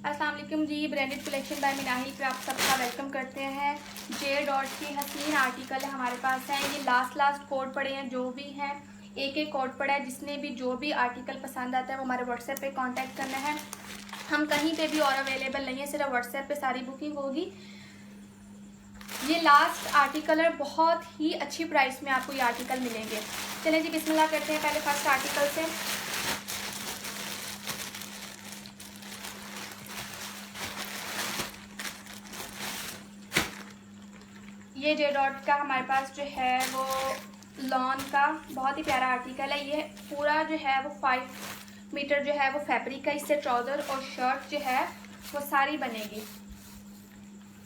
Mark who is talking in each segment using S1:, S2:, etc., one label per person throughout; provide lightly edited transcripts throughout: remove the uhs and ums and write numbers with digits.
S1: अस्सलाम वालेकुम जी। Branded collection bye Minahil पे आप सबका वेलकम करते हैं। जे डॉट के हसीन आर्टिकल हमारे पास हैं। ये लास्ट कोड पड़े हैं, जो भी हैं एक एक कोड पड़ा है। जिसने भी जो भी आर्टिकल पसंद आता है वो हमारे व्हाट्सएप पे कांटेक्ट करना है। हम कहीं पे भी और अवेलेबल नहीं है, सिर्फ व्हाट्सएप पे सारी बुकिंग होगी। ये लास्ट आर्टिकल है, बहुत ही अच्छी प्राइस में आपको ये आर्टिकल मिलेंगे। चलें जी बिस्मिल्लाह करते हैं पहले फर्स्ट आर्टिकल से। ये जे डॉट का हमारे पास जो है वो लॉन का बहुत ही प्यारा आर्टिकल है। ये पूरा जो है वो 5 मीटर जो है वो फैब्रिक का, इससे ट्राउज़र और शर्ट जो है वो सारी बनेगी।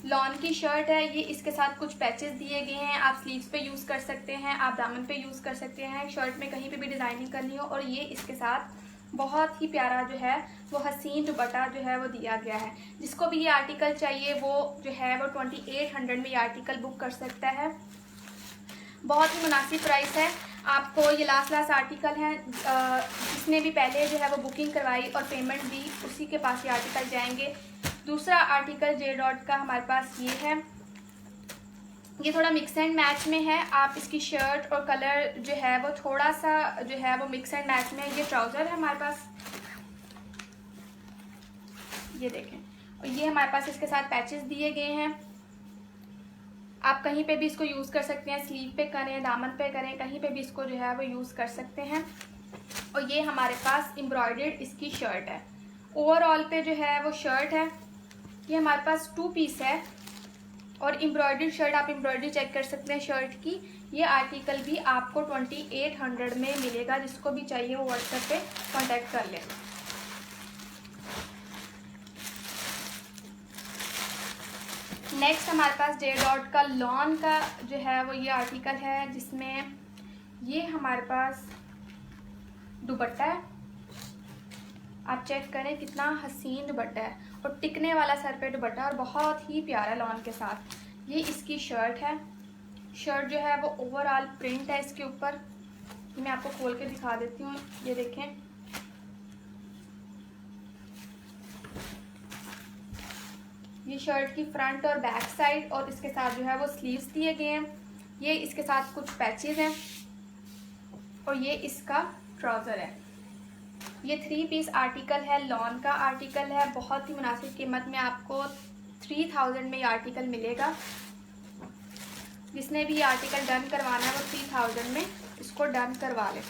S1: लॉन की शर्ट है ये, इसके साथ कुछ पैचेस दिए गए हैं। आप स्लीव्स पे यूज़ कर सकते हैं, आप दामन पे यूज़ कर सकते हैं, शर्ट में कहीं पे भी डिज़ाइनिंग करनी हो। और ये इसके साथ बहुत ही प्यारा जो है वो हसीन दुपट्टा जो है वो दिया गया है। जिसको भी ये आर्टिकल चाहिए वो जो है वो 2800 में ये आर्टिकल बुक कर सकता है। बहुत ही मुनासिब प्राइस है। आपको ये लास्ट आर्टिकल है, जिसने भी पहले जो है वो बुकिंग करवाई और पेमेंट दी उसी के पास ये आर्टिकल जाएंगे। दूसरा आर्टिकल जे डॉट का हमारे पास ये है। ये थोड़ा मिक्स एंड मैच में है। आप इसकी शर्ट और कलर जो है वो थोड़ा सा जो है वो मिक्स एंड मैच में है। ये ट्राउज़र है हमारे पास, ये देखें। और ये हमारे पास इसके साथ पैचेस दिए गए हैं। आप कहीं पे भी इसको यूज़ कर सकते हैं, स्लीव पे करें, दामन पे करें, कहीं पे भी इसको जो है वो यूज़ कर सकते हैं। और ये हमारे पास एम्ब्रॉयडर्ड इसकी शर्ट है। ओवरऑल पे जो है वो शर्ट है। ये हमारे पास 2 पीस है और एम्ब्रॉयडर्ड शर्ट, आप एम्ब्रॉयडरी चेक कर सकते हैं शर्ट की। ये आर्टिकल भी आपको 2800 में मिलेगा। जिसको भी चाहिए वो व्हाट्सएप पे कांटेक्ट कर लें। नेक्स्ट हमारे पास जे डॉट का लॉन का जो है वो ये आर्टिकल है, जिसमें ये हमारे पास दुपट्टा है। आप चेक करें कितना हसीन दुपट्टा है और टिकने वाला सर पे दुपट्टा और बहुत ही प्यारा लॉन के साथ। ये इसकी शर्ट है। शर्ट जो है वो ओवरऑल प्रिंट है इसके ऊपर। मैं आपको खोल के दिखा देती हूँ, ये देखें। ये शर्ट की फ्रंट और बैक साइड और इसके साथ जो है वो स्लीव्स दिए गए हैं। ये इसके साथ कुछ पैचेस हैं और ये इसका ट्राउज़र है। ये 3 पीस आर्टिकल है, लॉन का आर्टिकल है। बहुत ही मुनासिब कीमत में आपको 3000 में ये आर्टिकल मिलेगा। जिसने भी ये आर्टिकल डन करवाना है वो 3000 में इसको डन करवा लें।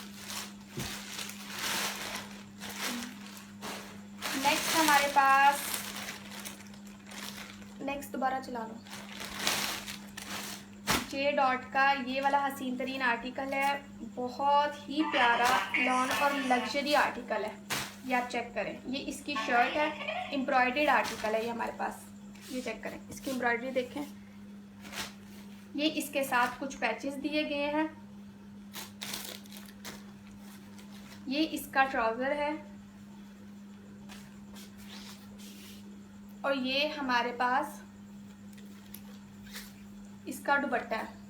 S1: नेक्स्ट हमारे पास दोबारा चला लो। जे डॉट का ये वाला हसीन तरीन आर्टिकल है। बहुत ही प्यारा लॉन और लग्जरी आर्टिकल है। ये आप चेक करें, ये इसकी शर्ट है। एम्ब्रॉयडर्ड आर्टिकल है ये हमारे पास, ये चेक करें, इसकी एम्ब्रॉयडरी देखें। ये इसके साथ कुछ पैचेस दिए गए हैं। ये इसका ट्राउज़र है और ये हमारे पास इसका दुपट्टा है।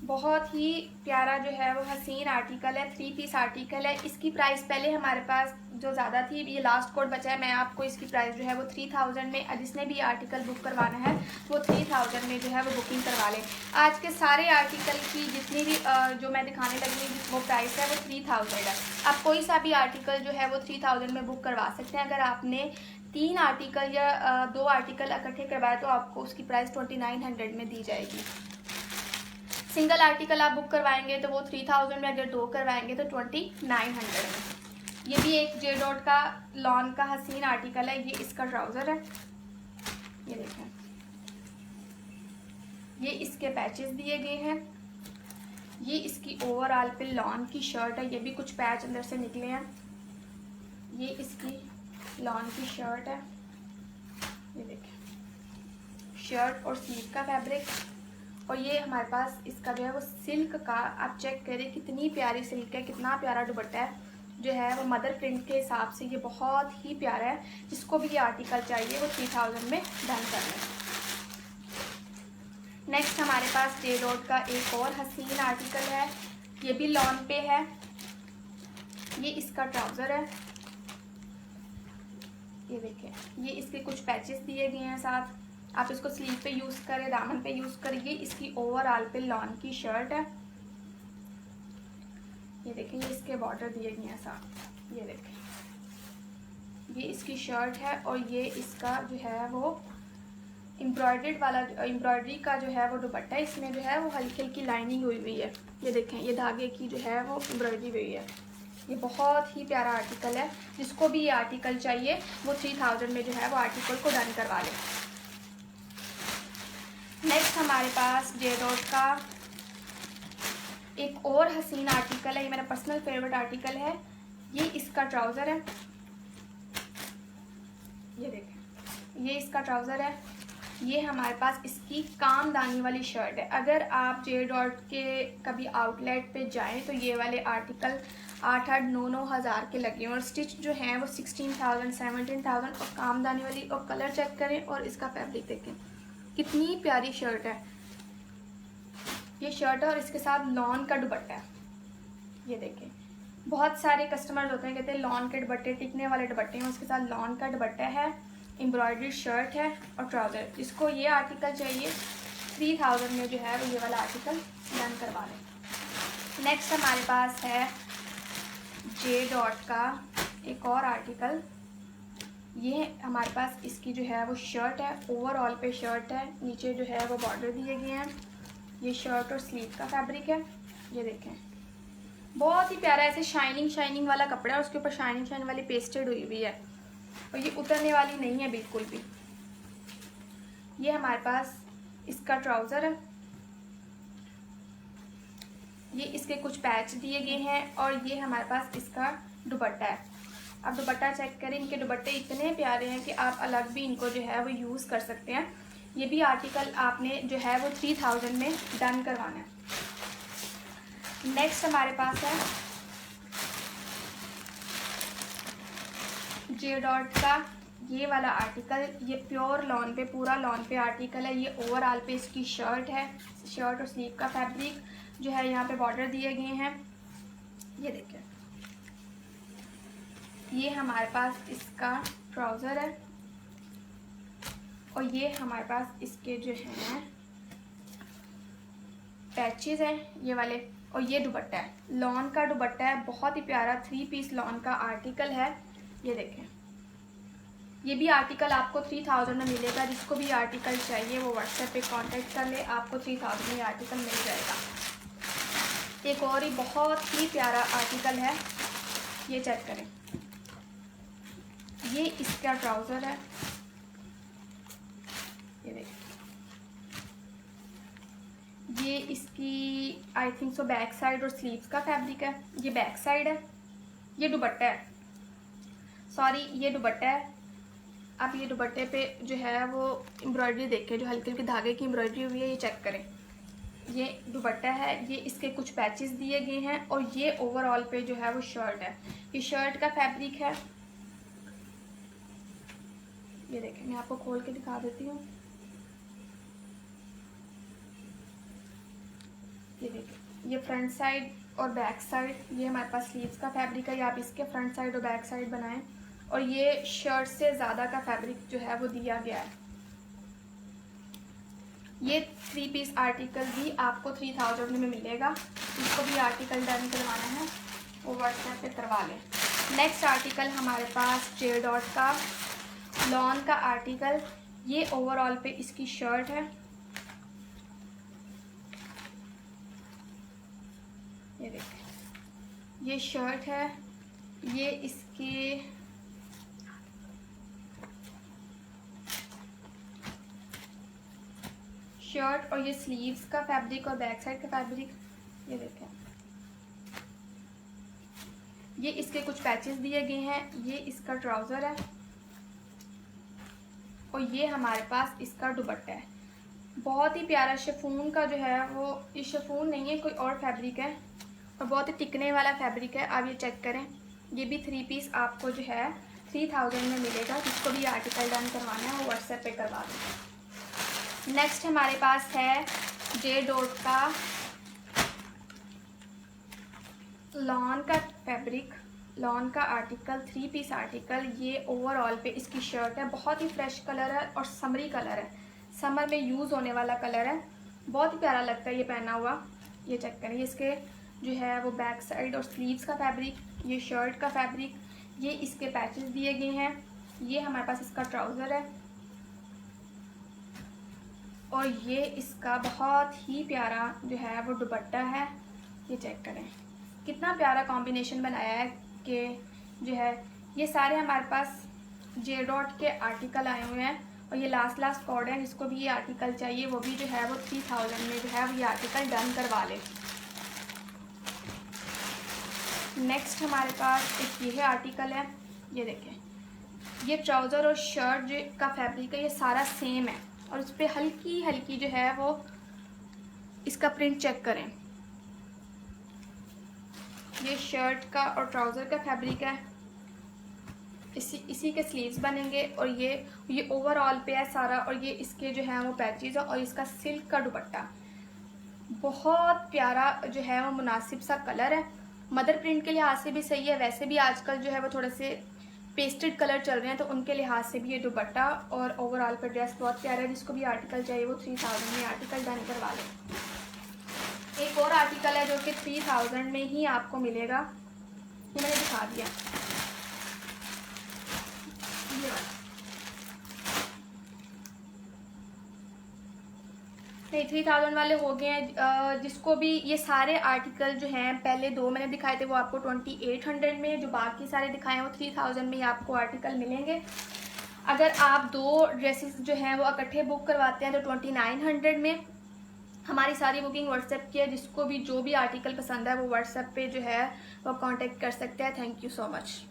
S1: बहुत ही प्यारा जो है वो हसीन आर्टिकल है। 3 पीस आर्टिकल है। इसकी प्राइस पहले हमारे पास जो ज़्यादा थी, ये लास्ट कोड बचा है। मैं आपको इसकी प्राइस जो है वो 3000 में, जिसने भी आर्टिकल बुक करवाना है वो 3000 में जो है वो बुकिंग करवा लें। आज के सारे आर्टिकल की जितनी भी जो मैं दिखाने लगी वो प्राइस है वो 3000 है। आप कोई सा भी आर्टिकल जो है वो 3000 में बुक करवा सकते हैं। अगर आपने 3 आर्टिकल या 2 आर्टिकल इकट्ठे करवाए तो आपको उसकी प्राइस 2900 में दी जाएगी। सिंगल आर्टिकल आप बुक करवाएंगे तो वो 3000 में, अगर 2 करवाएंगे तो 2900 में। ये भी एक जे डॉट का लॉन का हसीन आर्टिकल है। ये इसका ट्राउज़र है, ये देखें। ये इसके पैचेस दिए गए हैं। ये इसकी ओवरऑल पे लॉन की शर्ट है। ये भी कुछ पैच अंदर से निकले हैं। ये इसकी लॉन की शर्ट है, ये देखें। शर्ट और स्लीव का फैब्रिक। और ये हमारे पास इसका जो है वो सिल्क का, आप चेक करें कितनी प्यारी सिल्क है, कितना प्यारा दुपट्टा है जो है वो मदर प्रिंट के हिसाब से। ये बहुत ही प्यारा है। जिसको भी ये आर्टिकल चाहिए वो 3000 में डन कर लें। नेक्स्ट हमारे पास जे डॉट का एक और हसीन आर्टिकल है। ये भी लॉन पे है। ये इसका ट्राउज़र है, ये देखें, ये इसके कुछ पैचेस दिए गए हैं साथ। आप इसको स्लीव पे यूज़ करें, दामन पे यूज़ करिए। इसकी ओवरऑल पे लॉन की शर्ट है। ये देखें, ये इसके बॉर्डर दिए गए हैं साथ। ये देखें, ये इसकी शर्ट है और ये इसका जो है वो एम्ब्रॉयडर्ड वाला, एम्ब्रॉयडरी का जो है वो दुपट्टा है। इसमें जो है वो हल्की हल्की लाइनिंग हुई हुई है। ये देखें, ये धागे की जो है वो एम्ब्रॉयडरी हुई है। ये बहुत ही प्यारा आर्टिकल है। जिसको भी ये आर्टिकल चाहिए वो 3000 में जो है वो आर्टिकल को डन करवा लें। नेक्स्ट हमारे पास जे डॉट का एक और हसीन आर्टिकल है। ये मेरा पर्सनल फेवरेट आर्टिकल है। ये इसका ट्राउज़र है। ये देखें, ये इसका ट्राउज़र है। ये हमारे पास इसकी कामदानी वाली शर्ट है। अगर आप जे डॉट के कभी आउटलेट पे जाएं तो ये वाले आर्टिकल 8-9 हज़ार के लगे हैं और स्टिच जो हैं वो 16,000 17,000। और कामदानी वाली, और कलर चेक करें और इसका फैब्रिक देखें, कितनी प्यारी शर्ट है। ये शर्ट है और इसके साथ लॉन का दुपट्टा है। ये देखें, बहुत सारे कस्टमर्स होते हैं कहते हैं लॉन के दुपट्टे, टिकने वाले दुपट्टे हैं, उसके साथ लॉन का दुपट्टा है, एम्ब्रॉयडरी शर्ट है और ट्राउज़र। जिसको ये आर्टिकल चाहिए 3000 में जो है वो ये वाला आर्टिकल डन करवा लें। नेक्स्ट हमारे पास है जे डॉट का एक और आर्टिकल। ये हमारे पास इसकी जो है वो शर्ट है, ओवरऑल पे शर्ट है, नीचे जो है वो बॉर्डर दिए गए हैं। ये शर्ट और स्लीव का फैब्रिक है। ये देखें, बहुत ही प्यारा ऐसे शाइनिंग वाला कपड़ा है और उसके ऊपर शाइनिंग वाली पेस्टेड हुई हुई है और ये उतरने वाली नहीं है बिल्कुल भी। ये हमारे पास इसका ट्राउज़र है। ये इसके कुछ पैच दिए गए हैं और ये हमारे पास इसका दुपट्टा है। अब दुपट्टा चेक करें, इनके दुपट्टे इतने प्यारे हैं कि आप अलग भी इनको जो है वो यूज़ कर सकते हैं। ये भी आर्टिकल आपने जो है वो 3000 में डन करवाना है। नेक्स्ट हमारे पास है जे डॉट का ये वाला आर्टिकल। ये प्योर लॉन पे, पूरा लॉन पे आर्टिकल है। ये ओवरऑल पे इसकी शर्ट है, शर्ट और स्लीव का फैब्रिक जो है, यहाँ पे बॉर्डर दिए गए हैं। ये देखिए, ये हमारे पास इसका ट्राउज़र है और ये हमारे पास इसके जो हैं पैचेस हैं ये वाले, और ये दुपट्टा है, लॉन का दुपट्टा है। बहुत ही प्यारा 3 पीस लॉन का आर्टिकल है। ये देखें, ये भी आर्टिकल आपको 3000 में मिलेगा। जिसको भी आर्टिकल चाहिए वो व्हाट्सएप पे कांटेक्ट कर ले, आपको 3000 में आर्टिकल मिल जाएगा। एक और ही बहुत ही प्यारा आर्टिकल है, ये चेक करें। ये इसका ट्राउज़र है। ये देखिए, ये इसकी I think so back side और स्लीव्स का फैब्रिक है। ये बैक साइड है। ये दुपट्टा है, सॉरी ये दुपट्टा है। आप ये दुपट्टे पे जो है वो एम्ब्रॉयडरी देखें, जो हल्की हल्की धागे की एम्ब्रॉयडरी हुई है, ये चेक करें। ये दुपट्टा है, ये इसके कुछ पैचेस दिए गए हैं और ये ओवरऑल पे जो है वो शर्ट है। ये शर्ट का फैब्रिक है। ये देखें, मैं आपको खोल के दिखा देती हूँ। ये देखिए, ये फ्रंट साइड और बैक साइड, ये हमारे पास स्लीव्स का फैब्रिक है। या आप इसके फ्रंट साइड और बैक साइड बनाएं। और ये शर्ट से ज़्यादा का फैब्रिक जो है वो दिया गया है। ये 3 पीस आर्टिकल भी आपको 3000 में मिलेगा। इसको भी आर्टिकल डन करवाना है वो व्हाट्सएप पे करवा लें। नेक्स्ट आर्टिकल हमारे पास जे डॉट का लॉन का आर्टिकल। ये ओवरऑल पे इसकी शर्ट है। ये देखें, ये शर्ट है। ये इसकी शर्ट और ये स्लीव्स का फैब्रिक और बैक साइड का फैब्रिक। ये देखें, ये इसके कुछ पैचेस दिए गए हैं। ये इसका ट्राउज़र है और ये हमारे पास इसका दुपट्टा है। बहुत ही प्यारा शिफॉन का जो है वो, ये शिफॉन नहीं है, कोई और फैब्रिक है और बहुत ही टिकने वाला फैब्रिक है। आप ये चेक करें। ये भी 3 पीस आपको जो है 3000 में मिलेगा। जिसको भी आर्टिकल डन करवाना है वो व्हाट्सएप पे करवा दें। नेक्स्ट हमारे पास है जे डॉट का लॉन का फैब्रिक। लॉन का आर्टिकल, 3 पीस आर्टिकल। ये ओवरऑल पे इसकी शर्ट है, बहुत ही फ्रेश कलर है और समरी कलर है, समर में यूज़ होने वाला कलर है। बहुत ही प्यारा लगता है ये पहना हुआ। ये चेक करें, इसके जो है वो बैक साइड और स्लीव्स का फैब्रिक, ये शर्ट का फैब्रिक, ये इसके पैचेस दिए गए हैं। ये हमारे पास इसका ट्राउज़र है और ये इसका बहुत ही प्यारा जो है वो दुपट्टा है। ये चेक करें कितना प्यारा कॉम्बिनेशन बनाया है कि जो है ये सारे हमारे पास जे डॉट के आर्टिकल आए हुए हैं। और ये लास्ट कोड है, जिसको भी ये आर्टिकल चाहिए वो भी जो है वो 3000 में जो है वो ये आर्टिकल डन करवा ले। नेक्स्ट हमारे पास एक ये आर्टिकल है, ये देखें, ये ट्राउज़र और शर्ट जो का फैब्रिक है ये सारा सेम है और उस पर हल्की हल्की जो है वो इसका प्रिंट चेक करें। ये शर्ट का और ट्राउज़र का फैब्रिक है, इसी के स्लीव्स बनेंगे और ये ओवरऑल पे है सारा। और ये इसके जो है वो पैचेस है और इसका सिल्क का दुपट्टा, बहुत प्यारा जो है वो मुनासिब सा कलर है। मदर प्रिंट के लिहाज से भी सही है, वैसे भी आजकल जो है वो थोड़े से पेस्टेड कलर चल रहे हैं तो उनके लिहाज से भी ये दुपट्टा और ओवरऑल पर ड्रेस बहुत प्यारा है। जिसको भी आर्टिकल चाहिए वो 3000 में आर्टिकल डन करवा लें। एक और आर्टिकल है जो कि 3000 में ही आपको मिलेगा, ये मैंने दिखा दिया। नहीं, 3000 वाले हो गए हैं। जिसको भी ये सारे आर्टिकल जो हैं, पहले 2 मैंने दिखाए थे वो आपको 2800 में, जो बाकी सारे दिखाए हैं वो 3000 में ही आपको आर्टिकल मिलेंगे। अगर आप 2 ड्रेसेस जो हैं वो इकट्ठे बुक करवाते हैं तो 2900 में। हमारी सारी बुकिंग व्हाट्सएप की है, जिसको भी जो भी आर्टिकल पसंद है वो व्हाट्सएप पे जो है वो कांटेक्ट कर सकते हैं। Thank you so much.